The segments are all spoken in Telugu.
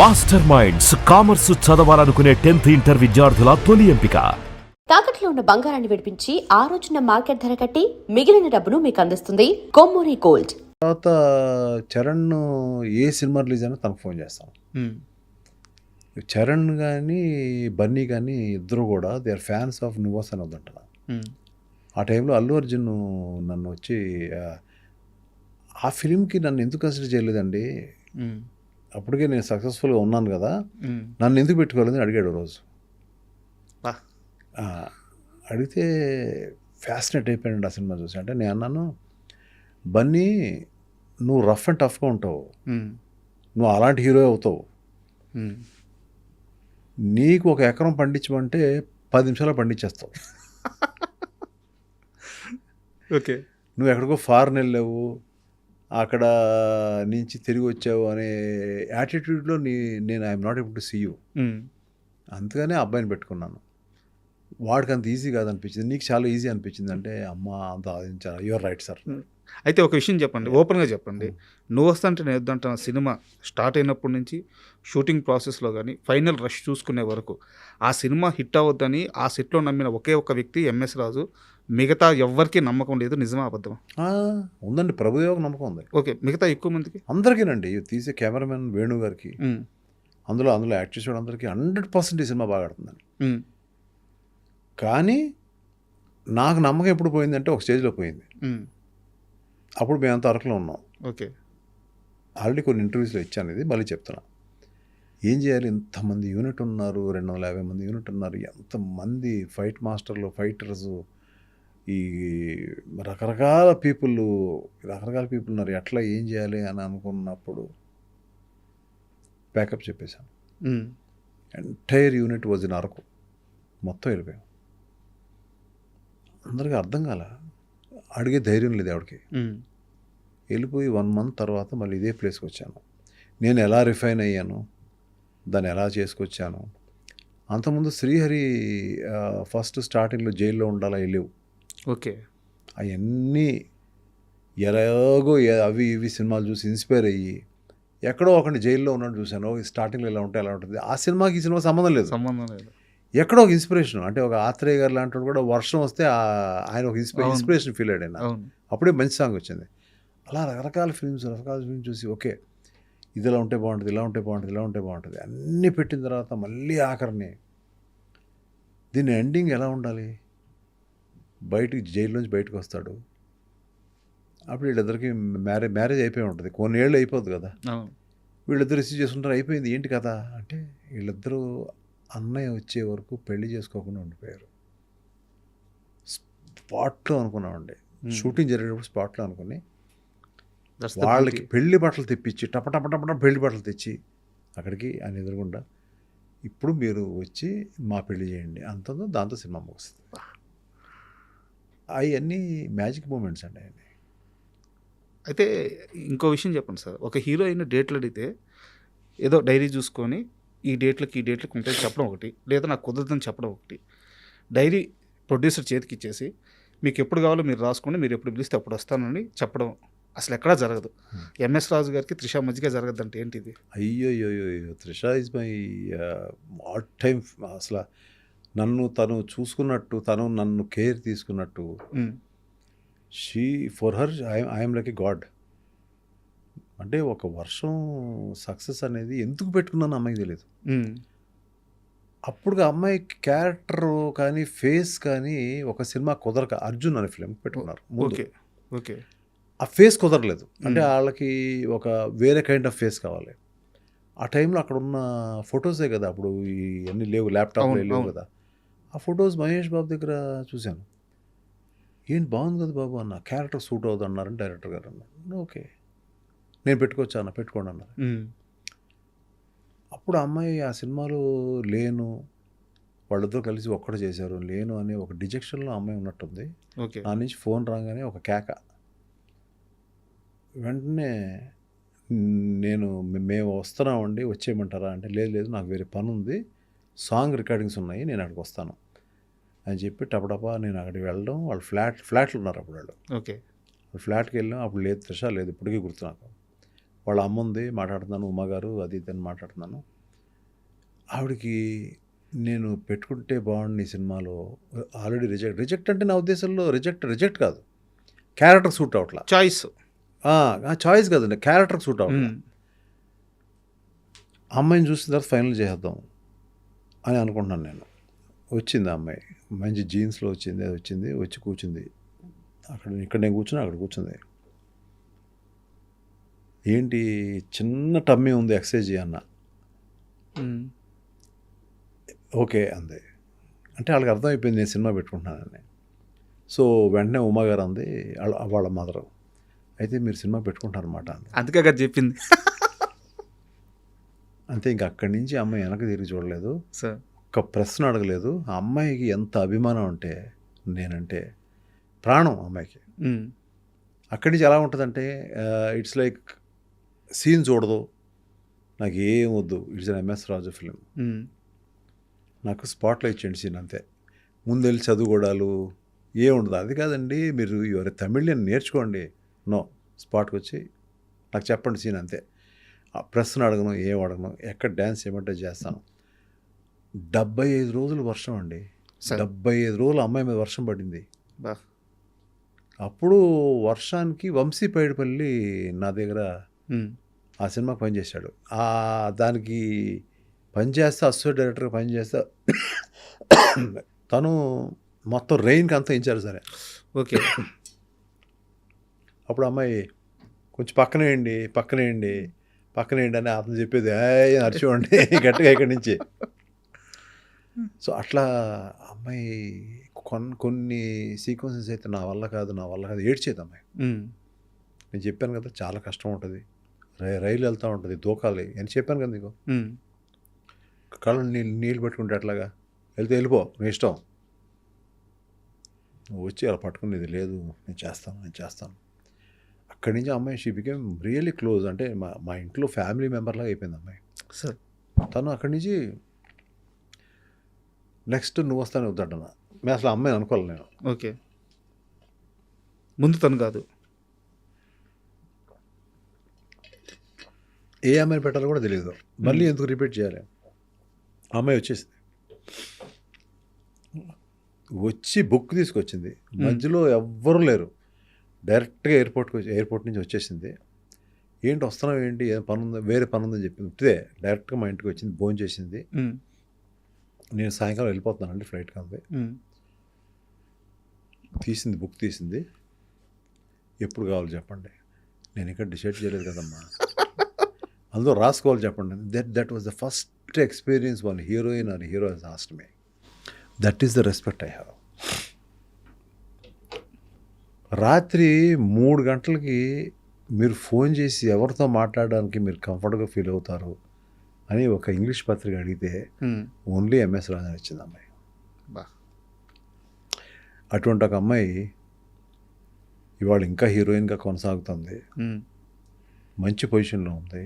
మాస్టర్ మైండ్స్ కామర్స్ చదవాలనుకునే 10th ఇంటర్ విద్యార్థుల తొలి ఎంపిక. తాకట్లో ఉన్న బంగారాన్ని విడిపించి ఆ రోజున మార్కెట్ ధర కట్టి మిగిలిన డబ్బును మీకు అందిస్తుంది కొమ్మూరి గోల్డ్. తర్వాత చరణ్ ఏ సినిమా రిలీజ్ అయినా తనకు ఫోన్ చేస్తాను. చరణ్ కానీ బన్నీ కానీ ఇద్దరు కూడా దే ఆర్ ఫ్యాన్స్ ఆఫ్ నువ్వస్ అని వద్దంట. ఆ టైంలో అల్లు అర్జున్ నన్ను వచ్చి ఆ ఫిలింకి నన్ను ఎందుకు కన్సిడర్ చేయలేదండి, అప్పటికే నేను సక్సెస్ఫుల్గా ఉన్నాను కదా, నన్ను ఎందుకు పెట్టుకోలేదని అడిగాడు రోజు. అడిగితే ఫ్యాసినేట్ అయిపోయాడు ఆ సినిమా చూసి. అంటే నేను అన్నాను, బన్నీ నువ్వు రఫ్ అండ్ టఫ్గా ఉంటావు, నువ్వు అలాంటి హీరో అవుతావు, నీకు ఒక ఎకరం పండించమంటే 10 నిమిషాలు పండించేస్తావు. ఓకే, నువ్వు ఎక్కడికో ఫారెన్ వెళ్ళావు, అక్కడ నుంచి తిరిగి వచ్చావు అనే యాటిట్యూడ్లో నేను I'm not able to see you. అందుకనే అబ్బాయిని పెట్టుకున్నాను. వాడికి అంత ఈజీ కాదనిపించింది, నీకు చాలా ఈజీ అనిపించింది. అంటే అమ్మ అంత ఆలోచించాలి. Your right sir. అయితే ఒక విషయం చెప్పండి, ఓపెన్గా చెప్పండి. నువ్వు వస్తుంటే నేను వద్దంటున్న సినిమా స్టార్ట్ అయినప్పటి నుంచి షూటింగ్ ప్రాసెస్లో కానీ ఫైనల్ రష్ చూసుకునే వరకు ఆ సినిమా హిట్ అవ్వద్దని ఆ సెట్లో నమ్మిన ఒకే ఒక వ్యక్తి ఎంఎస్ రాజు. మిగతా ఎవ్వరికీ నమ్మకం లేదు. నిజమా అబద్ధమా? ఉందండి, ప్రభుదేవ నమ్మకం ఉంది. ఓకే, మిగతా ఎక్కువ మందికి అందరికీనండి. తీసే కెమెరామెన్ వేణు గారికి, అందులో యాక్ట్ చేసే అందరికీ 100% ఈ సినిమా బాగా ఆడుతుందండి. కానీ నాకు నమ్మకం ఎప్పుడు పోయిందంటే ఒక స్టేజ్లో పోయింది. అప్పుడు మేమంతా అరకులో ఉన్నాం. ఓకే, ఆల్రెడీ కొన్ని ఇంటర్వ్యూస్లో ఇచ్చాను, ఇది మళ్ళీ చెప్తున్నా. ఏం చేయాలి, ఇంతమంది యూనిట్ ఉన్నారు, 250 మంది యూనిట్ ఉన్నారు, ఎంతమంది ఫైట్ మాస్టర్లు, ఫైటర్సు, ఈ రకరకాల పీపుల్ ఉన్నారు, ఎట్లా ఏం చేయాలి అని అనుకున్నప్పుడు ప్యాకప్ చెప్పేశాను. Entire unit was in Araku. మొత్తం వెళ్ళిపోయాం. అందరికీ అర్థం కాల, అడిగే ధైర్యం లేదు ఎవరికి. వెళ్ళిపోయి 1 month తర్వాత మళ్ళీ ఇదే ప్లేస్కి వచ్చాను. నేను ఎలా రిఫైన్ అయ్యాను, దాన్ని ఎలా చేసుకొచ్చాను. అంతకుముందు శ్రీహరి ఫస్ట్ స్టార్టింగ్లో జైల్లో ఉండాలా వెళ్ళేవు. ఓకే, అవన్నీ ఎలాగో అవి ఇవి సినిమాలు చూసి ఇన్స్పైర్ అయ్యి ఎక్కడో ఒకటి జైల్లో ఉన్నట్టు చూశాను. స్టార్టింగ్లో ఎలా ఉంటే ఎలా ఉంటుంది. ఆ సినిమాకి ఈ సినిమా సంబంధం లేదు. ఎక్కడో ఒక ఇన్స్పిరేషన్. అంటే ఒక ఆత్రేయ గారు లాంటి కూడా వర్షం వస్తే ఆయన ఒక ఇన్స్పిరేషన్ ఫీల్ అయ్యాడు. అప్పుడే మంచి సాంగ్ వచ్చింది. అలా రకరకాల ఫిల్మ్స్ చూసి ఓకే ఇది ఇలా ఉంటే బాగుంటుంది, ఇలా ఉంటే బాగుంటుంది, ఇలా ఉంటే బాగుంటుంది అన్నీ పెట్టిన తర్వాత మళ్ళీ ఆఖరిని దీని ఎండింగ్ ఎలా ఉండాలి. జైల్లోంచి బయటకు వస్తాడు. అప్పుడు వీళ్ళిద్దరికి మ్యారేజ్ అయిపోయి ఉంటుంది, కొన్ని ఏళ్ళు అయిపోద్ది కదా. వీళ్ళిద్దరు రిసీవ్ చేసుకుంటారు, అయిపోయింది. ఏంటి కదా అంటే వీళ్ళిద్దరూ అన్నయ్య వచ్చే వరకు పెళ్లి చేసుకోకుండా ఉండిపోయారు. స్పాట్లో అనుకున్నామండి, షూటింగ్ జరిగేటప్పుడు స్పాట్లో అనుకుని వాళ్ళకి పెళ్లి బట్టలు తెప్పించి టపటపటపట పెళ్లి బట్టలు తెచ్చి అక్కడికి ఆయన ఎదురుగుండా ఇప్పుడు మీరు వచ్చి మా పెళ్లి చేయండి అంటుందో, దాంతో సినిమా ముగుస్తుంది. అవన్నీ మ్యాజిక్ మూమెంట్స్ అండి. అవన్నీ. అయితే ఇంకో విషయం చెప్పండి సార్, ఒక హీరోయిన్ డేట్లు అడిగితే ఏదో డైరీ చూసుకొని ఈ డేట్లకి ఉంటాయి చెప్పడం ఒకటి, లేదా నాకు కుదరదని చెప్పడం ఒకటి. డైరీ ప్రొడ్యూసర్ చేతికి ఇచ్చేసి మీకు ఎప్పుడు కావాలో మీరు రాసుకోండి, మీరు ఎప్పుడు పిలిస్తే అప్పుడు వస్తానని చెప్పడం అసలు ఎక్కడా జరగదు. ఎంఎస్ రాజు గారికి త్రిష మధ్యగా జరగద్దంటే ఏంటిది? అయ్యో Trisha is my all time. అసలు తను చూసుకున్నట్టు, తను నన్ను కేర్ తీసుకున్నట్టు, she for her I'm like a God. అంటే ఒక వర్షం సక్సెస్ అనేది ఎందుకు పెట్టుకున్నాను అమ్మాయికి తెలియదు. అప్పుడు అమ్మాయి క్యారెక్టర్ కానీ ఫేస్ కానీ ఒక సినిమా కుదరక అర్జున్ అనే ఫిలిం పెట్టుకున్నారు. ఓకే, ఆ ఫేస్ కుదరలేదు. అంటే వాళ్ళకి ఒక వేరే కైండ్ ఆఫ్ ఫేస్ కావాలి. ఆ టైంలో అక్కడ ఉన్న ఫొటోసే కదా, అప్పుడు ఇవన్నీ లేవు, ల్యాప్టాప్లో లేవు కదా. ఆ ఫొటోస్ మహేష్ బాబు దగ్గర చూశాను. ఏంటి బాగుంది కదా బాబు అన్న, క్యారెక్టర్ సూట్ అవుతుంది అన్నారని డైరెక్టర్ గారు అన్నారు. ఓకే నేను పెట్టుకోవచ్చా అన్న, పెట్టుకోండి అన్నారు. అప్పుడు అమ్మాయి ఆ సినిమాలో లేను, వాళ్ళిద్దరూ కలిసి ఒక్కడ చేశారు, లేను అనే ఒక డిజెక్షన్లో అమ్మాయి ఉన్నట్టుంది. నా నుంచి ఫోన్ రాగానే ఒక కేక. వెంటనే మేము వస్తున్నామండి, వచ్చేయమంటారా అంటే లేదు నాకు వేరే పని ఉంది, సాంగ్ రికార్డింగ్స్ ఉన్నాయి, నేను అక్కడికి వస్తాను అని చెప్పి టపటపా నేను అక్కడికి వెళ్ళడం. వాళ్ళు ఫ్లాట్లు ఉన్నారు అప్పుడు వాళ్ళు. ఓకే, ఫ్లాట్కి వెళ్ళాం. అప్పుడు లేదు త్రిష లేదు, ఇప్పటికీ గుర్తు నాకు. వాళ్ళ అమ్మ ఉంది, మాట్లాడుతున్నాను, ఉమ్మగారు అది ఇది అని మాట్లాడుతున్నాను. ఆవిడకి నేను పెట్టుకుంటే బాగుండు ఈ సినిమాలో, ఆల్రెడీ రిజెక్ట్ అంటే నా ఉద్దేశంలో రిజెక్ట్ కాదు, క్యారెక్టర్ సూట్ అవట్లా, చాయిస్ చాయిస్ కాదండి, క్యారెక్టర్ సూట్ అవట్లా. అమ్మాయిని చూసిన తర్వాత ఫైనల్ చేద్దాం అని అనుకుంటున్నాను నేను. వచ్చింది ఆ అమ్మాయి, మంచి జీన్స్లో వచ్చింది, అది వచ్చి కూర్చుంది ఇక్కడ నేను కూర్చున్నా, అక్కడ కూర్చుంది. ఏంటి చిన్న టమ్మీ ఉంది, ఎక్సర్సైజ్ చేయన్న. ఓకే అంది. అంటే వాళ్ళకి అర్థమైపోయింది నేను సినిమా పెట్టుకుంటున్నానని. సో వెంటనే ఉమాగారు అంది, వాళ్ళ మదరు, అయితే మీరు సినిమా పెట్టుకుంటారనమాట అంది. అందుకే కదా చెప్పింది. అంతే, ఇంక అక్కడి నుంచి అమ్మాయి వెనక్కి తిరిగి చూడలేదు, సార్ ఒక్క ప్రశ్న అడగలేదు. ఆ అమ్మాయికి ఎంత అభిమానం అంటే నేనంటే ప్రాణం అమ్మాయికి. అక్కడి నుంచి ఎలా ఉంటుందంటే ఇట్స్ లైక్ సీన్ చూడదు, నాకు ఏం వద్దు, it's an MS Raju film, నాకు స్పాట్లో ఇచ్చేయండి సీన్ అంతే, ముందెళ్ళి చదువుకోవడాలు ఏం ఉండదు. అది కాదండి, మీరు ఎవరి తమిళని నేర్చుకోండి, నో, స్పాట్కి వచ్చి నాకు చెప్పండి సీన్ అంతే. ఆ ప్రశ్న అడగను, ఏం అడగను, ఎక్కడ డ్యాన్స్ చేయమంటే చేస్తాను. 75 రోజులు వర్షం అండి, 75 రోజులు అమ్మాయి మీద వర్షం పడింది. అప్పుడు వర్షానికి వంశీ పైడిపల్లి నా దగ్గర ఆ సినిమాకి పనిచేశాడు. దానికి పనిచేస్తే అసోసియేట్ డైరెక్టర్గా పనిచేస్తే తను మొత్తం రెయిన్కి అంతా ఇచ్చారు సరే. ఓకే. అప్పుడు అమ్మాయి కొంచెం పక్కనేయండి అని అతను చెప్పేది, నడిచివ్వండి గట్టిగా ఇక్కడి నుంచి. సో అట్లా అమ్మాయి కొన్ని సీక్వెన్సెస్ అయితే నా వల్ల కాదు ఏడ్చేది అమ్మాయి. నేను చెప్పాను కదా చాలా కష్టం ఉంటుంది, రైలు వెళ్తూ ఉంటుంది, దూకాలి అని చెప్పాను కదా నీకు. కళ్ళు నీళ్ళు పెట్టుకుంటే అట్లాగా వెళ్ళిపో, నీ ఇష్టం, నువ్వు వచ్చి అలా పట్టుకునేది లేదు, నేను చేస్తాను. అక్కడి నుంచి అమ్మాయి షీ బికేమ్ రియల్లీ క్లోజ్, అంటే మా ఇంట్లో ఫ్యామిలీ మెంబర్ లాగా అయిపోయింది అమ్మాయి. సార్ తను అక్కడి నుంచి నెక్స్ట్ నువ్వు వస్తానే వద్దంటున్నా, మేము అసలు అమ్మాయిని అనుకోవాలి నేను. ఓకే, ముందు తను కాదు, ఏ అమ్మాయిని పెట్టాలో కూడా తెలియదు, మళ్ళీ ఎందుకు రిపీట్ చేయాలి. అమ్మాయి వచ్చేసింది, వచ్చి బుక్ తీసుకొచ్చింది, మధ్యలో ఎవ్వరూ లేరు, డైరెక్ట్గా ఎయిర్పోర్ట్ నుంచి వచ్చేసింది. ఏంటి వస్తున్నావు, ఏంటి ఏం పని ఉందా, వేరే పని ఉందని చెప్పింది. ఇదే డైరెక్ట్గా మా ఇంటికి వచ్చింది, భోజనం చేసింది. నేను సాయంకాలం వెళ్ళిపోతున్నానండి ఫ్లైట్కి అంది. తీసింది, బుక్ తీసింది, ఎప్పుడు కావాలి చెప్పండి, నేను ఇంకా డిసైడ్ చేయలేదు కదమ్మా, అందులో రాసుకోవాలి చెప్పండి. That was the first experience one heroine or hero has asked me. That is the respect I have. రాత్రి 3 గంటలకి మీరు ఫోన్ చేసి ఎవరితో మాట్లాడడానికి మీరు కంఫర్ట్గా ఫీల్ అవుతారు అని ఒక ఇంగ్లీష్ పత్రిక అడిగితే ఓన్లీ ఎంఎస్ రాజన్ ఇచ్చింది అమ్మాయి. అటువంటి ఒక అమ్మాయి ఇవాళ ఇంకా హీరోయిన్గా కొనసాగుతుంది, మంచి పొజిషన్లో ఉంది.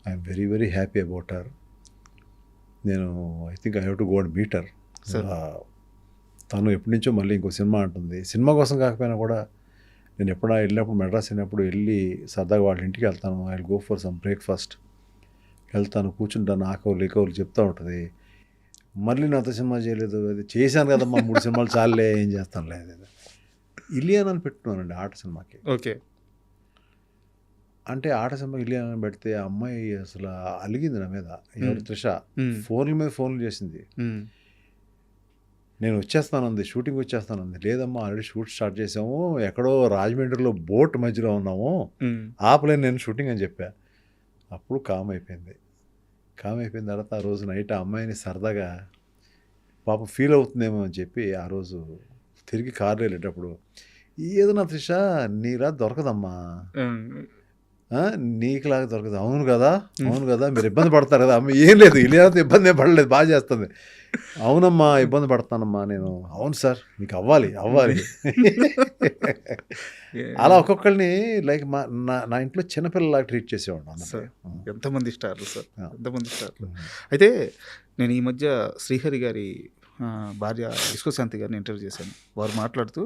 I'm very very happy about her. నేను I think I have to go and meet her. తను ఎప్పటి నుంచో మళ్ళీ ఇంకో సినిమా అంటుంది. సినిమా కోసం కాకపోయినా కూడా నేను ఎప్పుడైనా వెళ్ళినప్పుడు, మెడ్రాస్ వెళ్ళినప్పుడు వెళ్ళి సరదాగా వాళ్ళ ఇంటికి వెళ్తాను. I will go for some breakfast, వెళ్తాను, కూర్చుంటాను, ఆకవులు చెప్తూ ఉంటుంది. మళ్ళీ నాతో సినిమా చేయలేదు, అది చేశాను కదమ్మా 3 సినిమాలు చాలే, ఏం చేస్తాను లేదు. ఇలియానాని పెట్టుకున్నానండి ఆట సినిమాకి. ఓకే. అంటే ఆట సినిమా ఇలియానాని పెడితే ఆ అమ్మాయి అసలు అలిగింది నా మీద. ఎవరు, త్రిష, ఫోన్ల మీద ఫోన్లు చేసింది. నేను వచ్చేస్తానంది, షూటింగ్ వచ్చేస్తానంది. లేదమ్మా ఆల్రెడీ షూట్ స్టార్ట్ చేసాము, ఎక్కడో రాజమండ్రిలో బోట్ మధ్యలో ఉన్నాము, ఆపలేను నేను షూటింగ్ అని చెప్పా. అప్పుడు కామ్ అయిపోయింది తర్వాత ఆ రోజు నైట్ ఆ అమ్మాయిని సరదాగా పాప ఫీల్ అవుతుందేమో అని చెప్పి ఆ రోజు తిరిగి కారులో వెళ్ళేటప్పుడు, ఏదో నా త్రిష నీలా దొరకదమ్మా, నీకులాగా దొరకదు. అవును కదా మీరు ఇబ్బంది పడతారు కదా అమ్మ. ఏం లేదు, ఇలియానాతో ఇబ్బంది ఏం పడలేదు, బాగా చేస్తుంది. అవునమ్మా ఇబ్బంది పడతానమ్మా నేను. అవును సార్ మీకు అవ్వాలి. అలా ఒక్కొక్కరిని లైక్ నా ఇంట్లో చిన్నపిల్లలాగా ట్రీట్ చేసేవాడు. ఎంతమంది స్టార్లు సార్, ఎంతమంది స్టార్లు. అయితే నేను ఈ మధ్య శ్రీహరి గారి భార్య విశ్వశాంతి గారిని ఇంటర్వ్యూ చేశాను. వారు మాట్లాడుతూ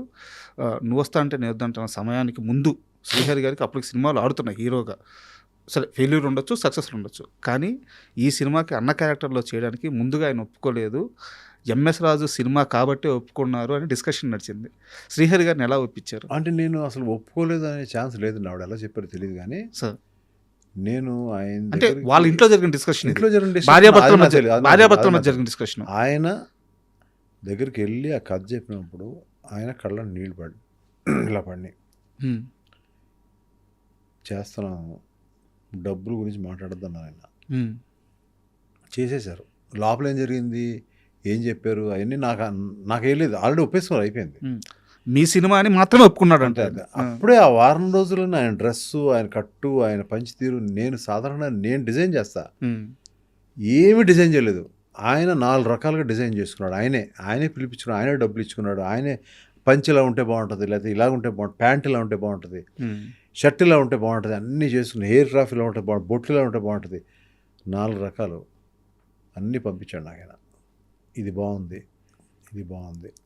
నువ్వు వస్తా అంటే నేను వద్దంటున్న సమయానికి ముందు శ్రీహరి గారికి అప్పటికి సినిమాలు ఆడుతున్నాయి హీరోగా. సరే ఫెయిల్యూర్ ఉండొచ్చు, సక్సెస్ ఉండొచ్చు. కానీ ఈ సినిమాకి అన్న క్యారెక్టర్‌లో చేయడానికి ముందుగా ఆయన ఒప్పుకోలేదు. ఎంఎస్ రాజు సినిమా కాబట్టే ఒప్పుకున్నారు అని డిస్కషన్ నడిచింది. శ్రీహరి గారిని ఎలా ఒప్పించారు? అంటే నేను అసలు ఒప్పుకోలేదు అనే ఛాన్స్ లేదు. ఆవిడ ఎలా చెప్పారో తెలియదు కానీ సార్ నేను ఆయన అంటే దగ్గరికి- వాళ్ళ ఇంట్లో జరిగిన డిస్కషన్ ఇంట్లో జరిగిన discussion భార్యాభర్తల అది నాకు మధ్య తెలియదు. అది నాకు భార్యాభర్తల తెలియదు. మధ్య జరిగిన డిస్కషన్. ఆయన దగ్గరికి వెళ్ళి ఆ కథ చెప్పినప్పుడు ఆయన కళ్ళ నీళ్ళు పడి ఇలా పడినాయి. చేస్తున్నాము, డబ్బుల గురించి మాట్లాడొద్దన్నారు ఆయన. చేసేశారు. లోపల ఏం జరిగింది, ఏం చెప్పారు అవన్నీ నాకేం లేదు. ఆల్రెడీ ఒప్పేసుకున్నారు, అయిపోయింది. మీ సినిమా అని మాత్రమే ఒప్పుకున్నాడు అంటే అంటే అప్పుడే ఆ వారం రోజుల్లోనే ఆయన డ్రెస్సు, ఆయన కట్టు, ఆయన పంచితీరు నేను సాధారణంగా నేను డిజైన్ చేస్తా, ఏమీ డిజైన్ చేయలేదు. ఆయన 4 రకాలుగా డిజైన్ చేసుకున్నాడు. ఆయనే పిలిపించుకున్నాడు, ఆయనే డబ్బులు ఇచ్చుకున్నాడు. ఆయనే పంచి ఇలా ఉంటే బాగుంటుంది, లేకపోతే ఇలా ఉంటే బాగుంటుంది, ప్యాంట్ ఇలా ఉంటే బాగుంటుంది, షర్ట్ ఇలా ఉంటే బాగుంటుంది, అన్నీ చేసుకున్నాడు. హెయిర్ క్రాఫ్ ఇలా ఉంటే బాగుంటుంది, బొట్లు ఇలా ఉంటే బాగుంటుంది, 4 రకాలు అన్నీ పంపించాడు నాకు ఆయన. ఇది బాగుంది, ఇది బాగుంది,